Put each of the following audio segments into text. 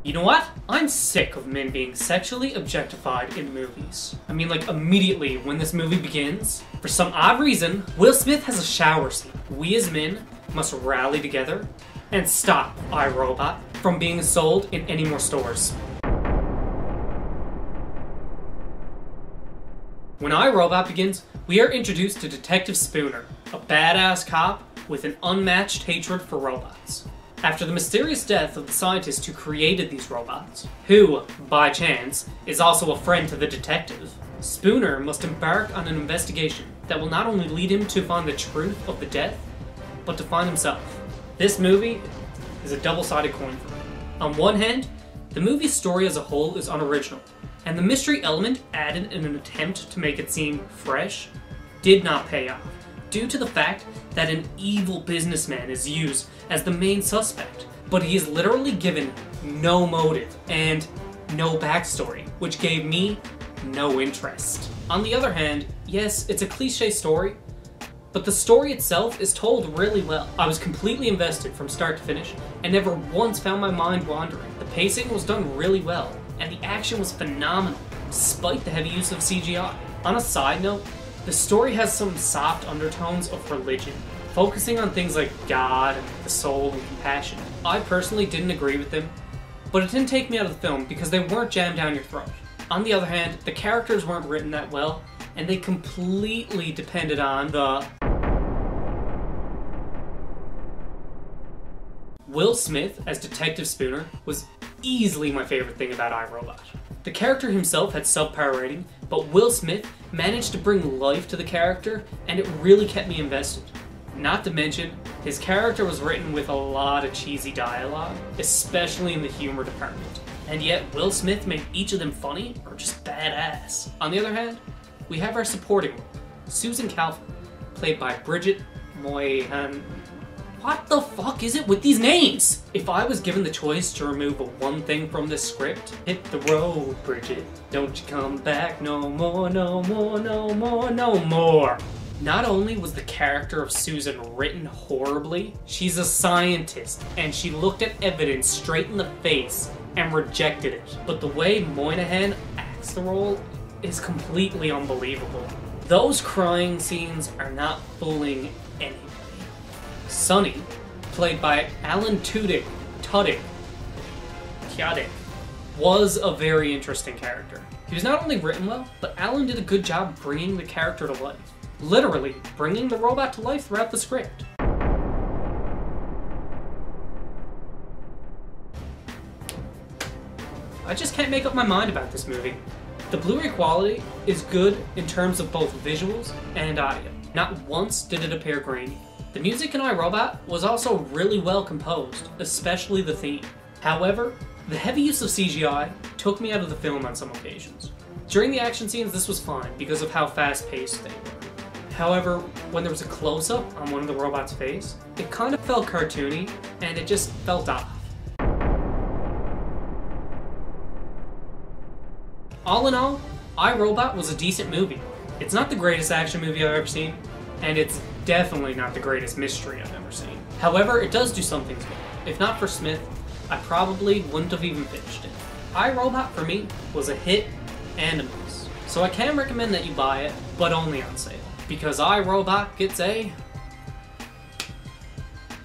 You know what? I'm sick of men being sexually objectified in movies. I mean, like, immediately when this movie begins, for some odd reason, Will Smith has a shower scene. We as men must rally together and stop iRobot from being sold in any more stores. When iRobot begins, we are introduced to Detective Spooner, a badass cop with an unmatched hatred for robots. After the mysterious death of the scientist who created these robots, who, by chance, is also a friend to the detective, Spooner must embark on an investigation that will not only lead him to find the truth of the death, but to find himself. This movie is a double-sided coin for me. On one hand, the movie's story as a whole is unoriginal, and the mystery element added in an attempt to make it seem fresh did not pay off, due to the fact that an evil businessman is used as the main suspect, but he is literally given no motive and no backstory, which gave me no interest. On the other hand, yes, it's a cliche story, but the story itself is told really well. I was completely invested from start to finish and never once found my mind wandering. The pacing was done really well, and the action was phenomenal, despite the heavy use of CGI. On a side note, the story has some soft undertones of religion, focusing on things like God, the soul, and compassion. I personally didn't agree with them, but it didn't take me out of the film because they weren't jammed down your throat. On the other hand, the characters weren't written that well, and they completely depended on the Will Smith as Detective Spooner was easily my favorite thing about iRobot. The character himself had subpar rating, but Will Smith managed to bring life to the character, and it really kept me invested. Not to mention, his character was written with a lot of cheesy dialogue, especially in the humor department. And yet, Will Smith made each of them funny or just badass. On the other hand, we have our supporting role, Susan Calvin, played by Bridget Moynihan. What the fuck is it with these names? If I was given the choice to remove one thing from this script, hit the road, Bridget. Don't you come back no more, no more, no more, no more. Not only was the character of Susan written horribly, she's a scientist, and she looked at evidence straight in the face and rejected it. But the way Moynihan acts the role is completely unbelievable. Those crying scenes are not fooling anyone. Sonny, played by Alan Tudyk, was a very interesting character. He was not only written well, but Alan did a good job bringing the character to life. Literally, bringing the robot to life throughout the script. I just can't make up my mind about this movie. The Blu-ray quality is good in terms of both visuals and audio. Not once did it appear grainy. The music in iRobot was also really well composed, especially the theme. However, the heavy use of CGI took me out of the film on some occasions. During the action scenes, this was fine because of how fast-paced they were. However, when there was a close-up on one of the robot's face, it kind of felt cartoony, and it just felt off. All in all, iRobot was a decent movie. It's not the greatest action movie I've ever seen, and it's definitely not the greatest mystery I've ever seen. However, it does do some things well. If not for Smith, I probably wouldn't have even finished it. iRobot, for me, was a hit and a miss. So I can recommend that you buy it, but only on sale. Because iRobot gets a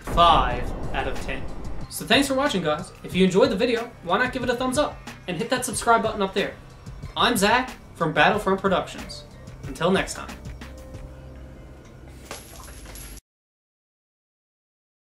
5 out of 10. So thanks for watching, guys. If you enjoyed the video, why not give it a thumbs up? And hit that subscribe button up there. I'm Zack from Battlefront Productions. Until next time.